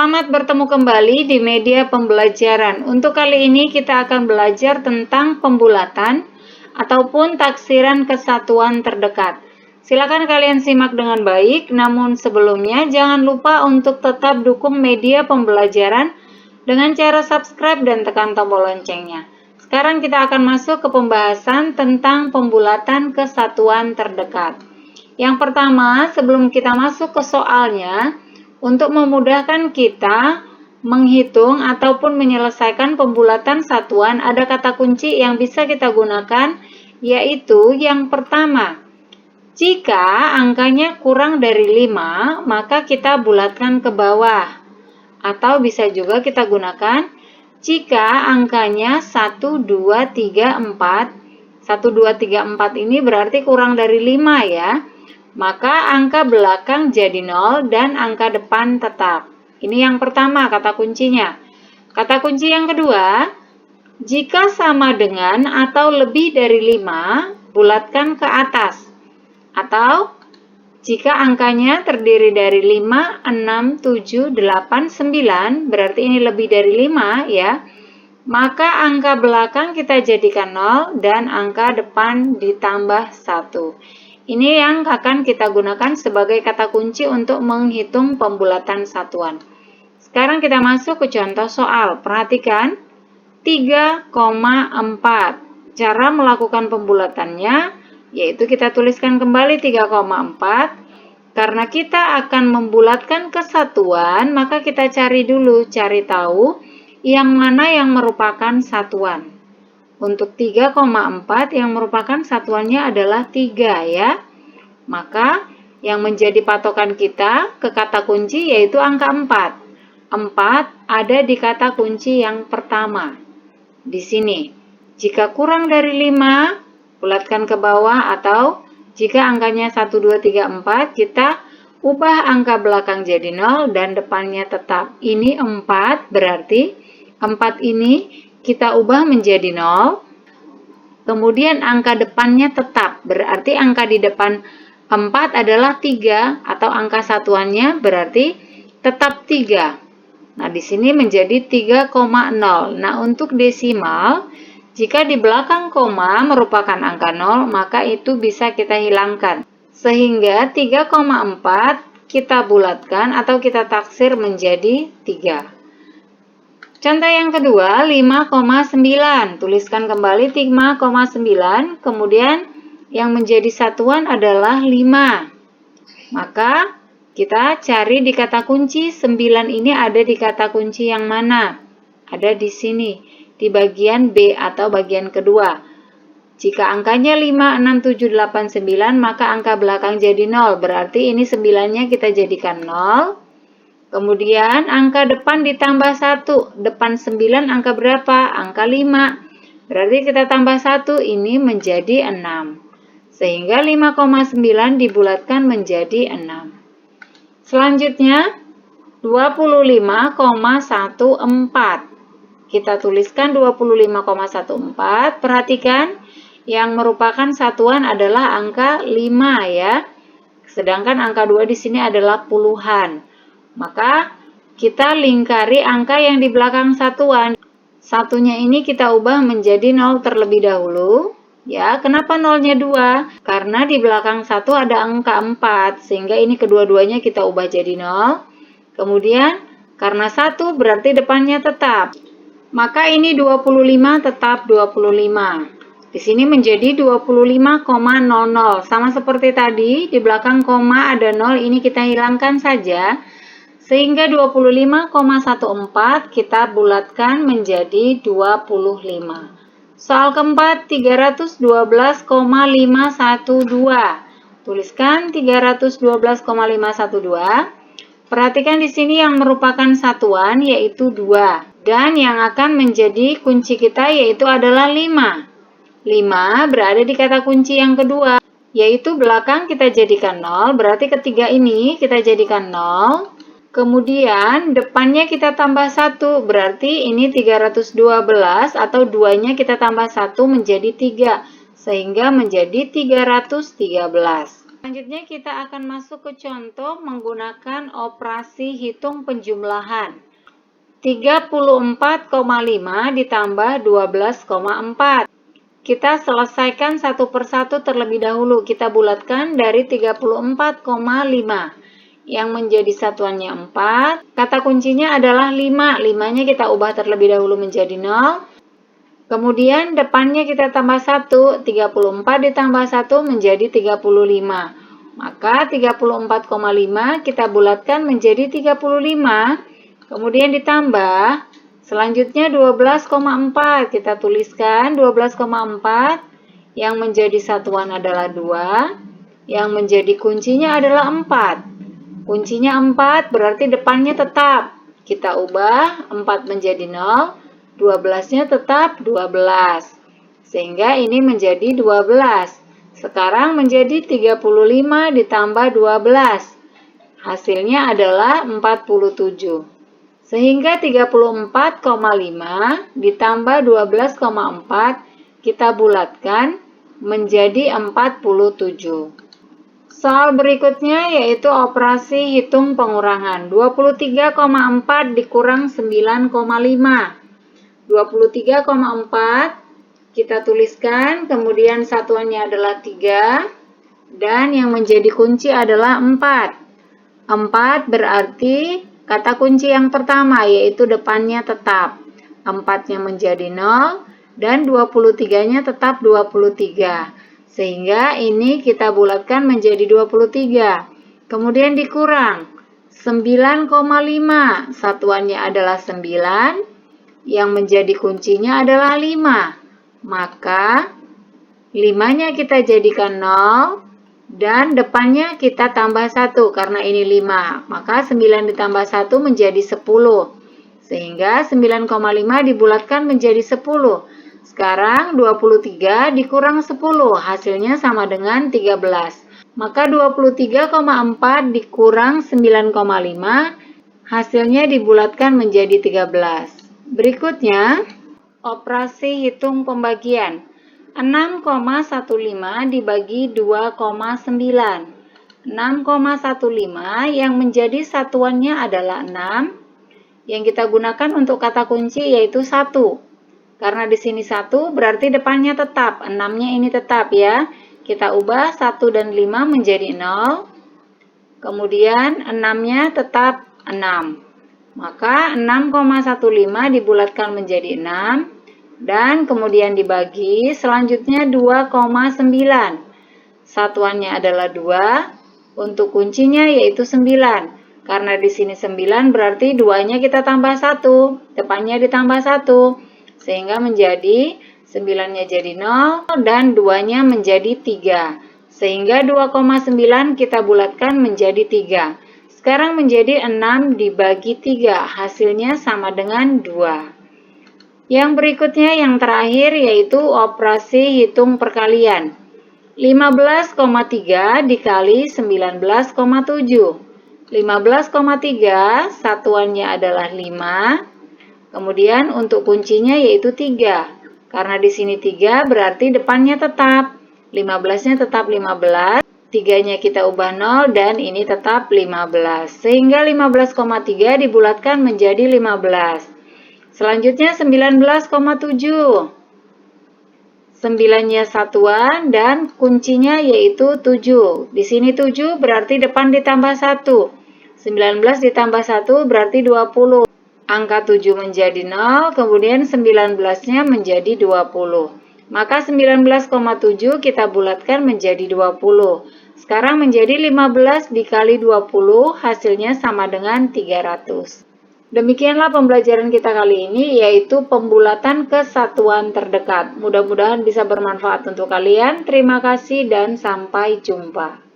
Selamat bertemu kembali di media pembelajaran. Untuk kali ini kita akan belajar tentang pembulatan ataupun taksiran kesatuan terdekat. Silakan kalian simak dengan baik, namun sebelumnya jangan lupa untuk tetap dukung media pembelajaran dengan cara subscribe dan tekan tombol loncengnya. Sekarang kita akan masuk ke pembahasan tentang pembulatan kesatuan terdekat. Yang pertama, sebelum kita masuk ke soalnya, untuk memudahkan kita menghitung ataupun menyelesaikan pembulatan satuan, ada kata kunci yang bisa kita gunakan, yaitu yang pertama, jika angkanya kurang dari 5, maka kita bulatkan ke bawah. Atau bisa juga kita gunakan, jika angkanya 1, 2, 3, 4, 1, 2, 3, 4 ini berarti kurang dari 5 ya. Maka angka belakang jadi 0 dan angka depan tetap. Ini yang pertama kata kuncinya. Kata kunci yang kedua, jika sama dengan atau lebih dari 5, bulatkan ke atas. Atau jika angkanya terdiri dari 5, 6, 7, 8, 9, berarti ini lebih dari 5 ya. Maka angka belakang kita jadikan 0 dan angka depan ditambah 1. Ini yang akan kita gunakan sebagai kata kunci untuk menghitung pembulatan satuan. Sekarang kita masuk ke contoh soal. Perhatikan 3,4. Cara melakukan pembulatannya yaitu kita tuliskan kembali 3,4. Karena kita akan membulatkan kesatuan, maka kita cari tahu yang mana yang merupakan satuan. Untuk 3,4 yang merupakan satuannya adalah 3 ya. Maka yang menjadi patokan kita ke kata kunci yaitu angka 4. 4 ada di kata kunci yang pertama. Di sini. Jika kurang dari 5, bulatkan ke bawah, atau jika angkanya 1, 2, 3, 4, kita ubah angka belakang jadi 0 dan depannya tetap. Ini 4 berarti 4 ini kita ubah menjadi 0, kemudian angka depannya tetap, berarti angka di depan 4 adalah 3, atau angka satuannya berarti tetap 3. Nah, di sini menjadi 3,0. Nah, untuk desimal, jika di belakang koma merupakan angka 0, maka itu bisa kita hilangkan. Sehingga 3,4 kita bulatkan atau kita taksir menjadi 3. Contoh yang kedua, 5,9. Tuliskan kembali 5,9, kemudian yang menjadi satuan adalah 5. Maka kita cari di kata kunci 9 ini ada di kata kunci yang mana? Ada di sini, di bagian B atau bagian kedua. Jika angkanya 5, 6, 7, 8, 9, maka angka belakang jadi 0. Berarti ini 9-nya kita jadikan 0. Kemudian angka depan ditambah 1. Depan 9 angka berapa? Angka 5. Berarti kita tambah 1, ini menjadi 6. Sehingga 5,9 dibulatkan menjadi 6. Selanjutnya 25,14. Kita tuliskan 25,14. Perhatikan yang merupakan satuan adalah angka 5 ya. Sedangkan angka 2 di sini adalah puluhan. Maka kita lingkari angka yang di belakang satuan. Satunya ini kita ubah menjadi 0 terlebih dahulu. Ya, kenapa 0-nya 2? Karena di belakang 1 ada angka 4, sehingga ini kedua-duanya kita ubah jadi 0. Kemudian, karena 1 berarti depannya tetap. Maka ini 25 tetap 25. Di sini menjadi 25,00. Sama seperti tadi, di belakang koma ada 0, ini kita hilangkan saja. Sehingga 25,14 kita bulatkan menjadi 25. Soal keempat, 312,512. Tuliskan 312,512. Perhatikan di sini yang merupakan satuan yaitu 2. Dan yang akan menjadi kunci kita yaitu adalah 5. 5 berada di kata kunci yang kedua, yaitu belakang kita jadikan 0, berarti ketiga ini kita jadikan 0. Kemudian depannya kita tambah 1, berarti ini 312 atau 2-nya kita tambah 1 menjadi 3, sehingga menjadi 313. Selanjutnya kita akan masuk ke contoh menggunakan operasi hitung penjumlahan. 34,5 ditambah 12,4. Kita selesaikan satu persatu terlebih dahulu. Kita bulatkan dari 34,5. Yang menjadi satuannya 4. Kata kuncinya adalah 5. 5-nya kita ubah terlebih dahulu menjadi 0. Kemudian depannya kita tambah 1, 34 ditambah 1 menjadi 35. Maka 34,5 kita bulatkan menjadi 35. Kemudian ditambah, selanjutnya 12,4. Kita tuliskan 12,4. Yang menjadi satuan adalah 2. Yang menjadi kuncinya adalah 4. Kuncinya 4 berarti depannya tetap. Kita ubah 4 menjadi 0. 12-nya tetap 12. Sehingga ini menjadi 12. Sekarang menjadi 35 ditambah 12. Hasilnya adalah 47. Sehingga 34,5 ditambah 12,4 kita bulatkan menjadi 47. Soal berikutnya yaitu operasi hitung pengurangan. 23,4 dikurang 9,5. 23,4 kita tuliskan, kemudian satuannya adalah 3, dan yang menjadi kunci adalah 4. 4 berarti kata kunci yang pertama, yaitu depannya tetap. 4-nya menjadi 0, dan 23-nya tetap 23. Sehingga ini kita bulatkan menjadi 23. Kemudian dikurang 9,5, satuannya adalah 9. Yang menjadi kuncinya adalah 5. Maka 5-nya kita jadikan 0 dan depannya kita tambah 1 karena ini 5. Maka 9 ditambah 1 menjadi 10. Sehingga 9,5 dibulatkan menjadi 10. Sekarang 23 dikurang 10, hasilnya sama dengan 13. Maka 23,4 dikurang 9,5, hasilnya dibulatkan menjadi 13. Berikutnya, operasi hitung pembagian. 6,15 dibagi 2,9. 6,15 yang menjadi satuannya adalah 6. Yang kita gunakan untuk kata kunci yaitu 1. Karena di sini 1 berarti depannya tetap. 6-nya ini tetap ya. Kita ubah 1 dan 5 menjadi 0. Kemudian 6-nya tetap 6. Maka 6,15 dibulatkan menjadi 6 dan kemudian dibagi, selanjutnya 2,9. Satuannya adalah 2, untuk kuncinya yaitu 9. Karena di sini 9 berarti 2-nya kita tambah 1, depannya ditambah 1. Sehingga menjadi 9-nya jadi 0 dan 2-nya menjadi 3. Sehingga 2,9 kita bulatkan menjadi 3. Sekarang menjadi 6 dibagi 3, hasilnya sama dengan 2. Yang berikutnya yang terakhir yaitu operasi hitung perkalian. 15,3 dikali 19,7. 15,3 satuannya adalah 5. Kemudian untuk kuncinya yaitu 3. Karena di sini 3 berarti depannya tetap. 15-nya tetap 15. 3-nya kita ubah 0 dan ini tetap 15. Sehingga 15,3 dibulatkan menjadi 15. Selanjutnya 19,7. 9-nya satuan dan kuncinya yaitu 7. Di sini 7 berarti depan ditambah 1. 19 ditambah 1 berarti 20. Angka 7 menjadi 0, kemudian 19-nya menjadi 20. Maka 19,7 kita bulatkan menjadi 20. Sekarang menjadi 15 dikali 20, hasilnya sama dengan 300. Demikianlah pembelajaran kita kali ini, yaitu pembulatan ke satuan terdekat. Mudah-mudahan bisa bermanfaat untuk kalian. Terima kasih dan sampai jumpa.